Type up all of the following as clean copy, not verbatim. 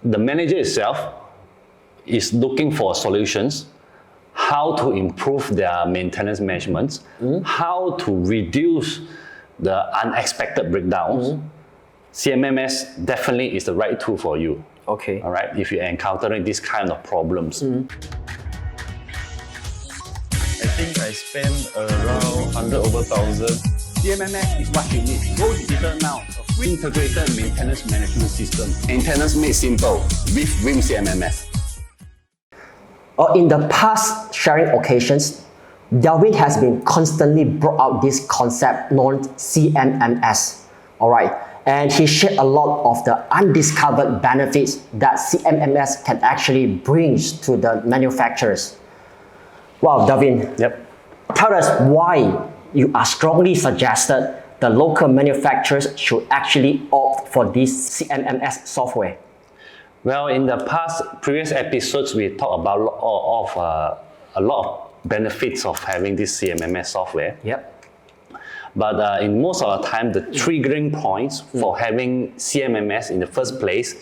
The manager itself is looking for solutions, how to improve their maintenance management, how to reduce the unexpected breakdowns. CMMS definitely is the right tool for you. Okay. All right, if you're encountering this kind of problems. I think I spent around 100 over 1,000. CMMS is what you need. Go digital now. A free integrated maintenance management system. Maintenance made simple with Reams CMMS. In the past sharing occasions, Delvin has been constantly brought out this concept known CMMS. All right. And he shared a lot of the undiscovered benefits that CMMS can actually bring to the manufacturers. Wow, Delvin. Yep. Tell us why you are strongly suggested the local manufacturers should actually opt for this CMMS software. Well, in the previous episodes, we talked about a lot of benefits of having this CMMS software. Yep. But in most of the time, the triggering points for having CMMS in the first place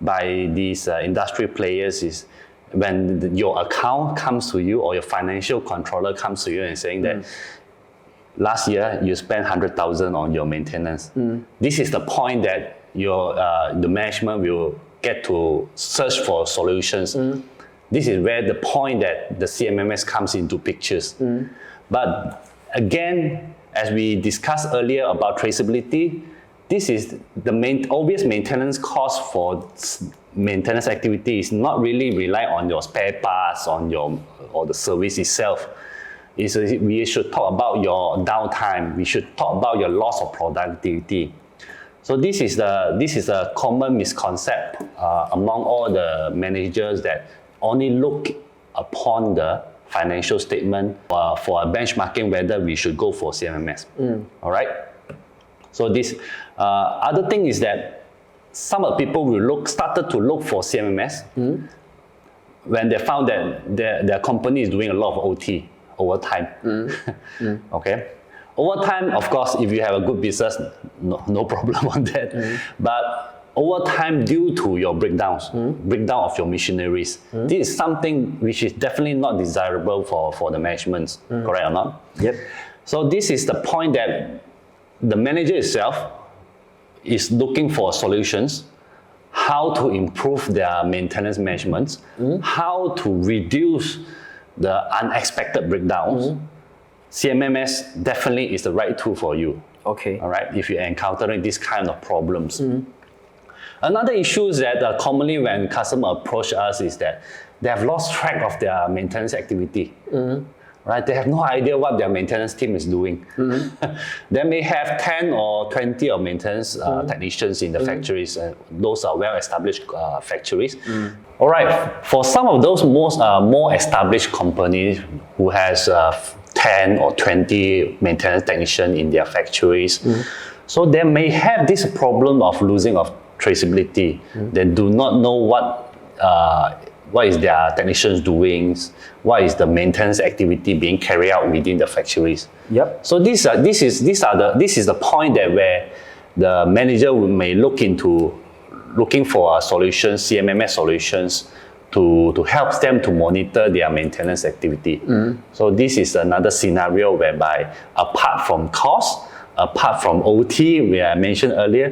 by these industry players is when your account comes to you or your financial controller comes to you and saying that last year you spent 100,000 on your maintenance. This is the point that the management will get to search for solutions. This is where the point that the CMMS comes into pictures. But again, as we discussed earlier about traceability, this is the obvious maintenance cost for maintenance activity is not really rely on your spare parts, or the service itself. We should talk about your downtime. We should talk about your loss of productivity. So this is a common misconception among all the managers that only look upon the financial statement for a benchmarking whether we should go for CMMS. All right. So this other thing is that some of the people will started to look for CMMS when they found that their company is doing a lot of OT, overtime. Okay. Overtime, of course, if you have a good business, no problem on that. But overtime due to your breakdown of your machineries, this is something which is definitely not desirable for the management, correct or not? Yep. So this is the point that the manager itself is looking for solutions, how to improve their maintenance management, how to reduce the unexpected breakdowns. CMMS definitely is the right tool for you. Okay. All right, if you're encountering this kind of problems. Another issue is that commonly when customers approach us is that they have lost track of their maintenance activity. Right? They have no idea what their maintenance team is doing. They may have 10 or 20 of maintenance technicians in the factories. Those are well-established factories. All right, for some of those more established companies who has 10 or 20 maintenance technicians in their factories, so they may have this problem of losing of traceability. They do not know what is their technicians doing, what is the maintenance activity being carried out within the factories. Yep. So this is the point that where the manager may looking for a solution, CMMS solutions, to help them to monitor their maintenance activity. So this is another scenario whereby apart from cost, apart from OT, which I mentioned earlier,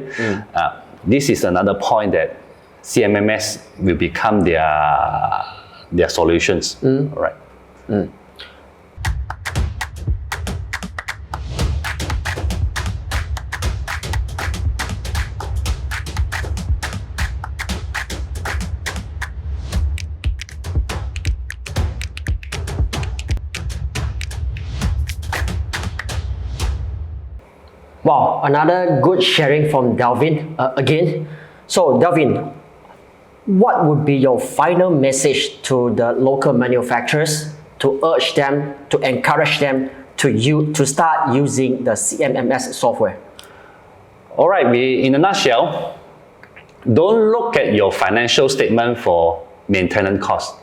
this is another point that CMMS will become their solutions. All right. Wow, another good sharing from Delvin again. So Delvin, what would be your final message to the local manufacturers to urge them, to encourage them to start using the CMMS software? All right, in a nutshell, don't look at your financial statement for maintenance cost.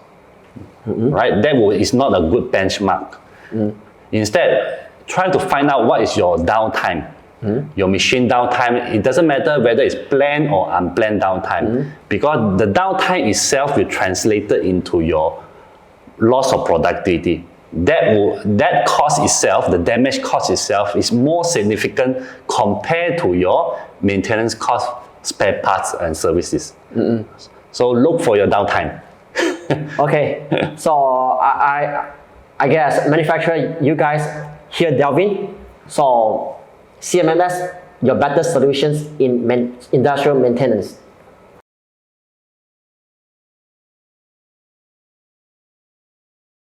Right? That is not a good benchmark. Instead, try to find out what is your downtime. Your machine downtime, it doesn't matter whether it's planned or unplanned downtime, because the downtime itself will translate it into your loss of productivity. That cost itself, the damage cost itself, is more significant compared to your maintenance cost, spare parts and services. So look for your downtime. Okay, so I guess manufacturer, you guys hear Delvin. So CMMS, your better solutions in industrial maintenance.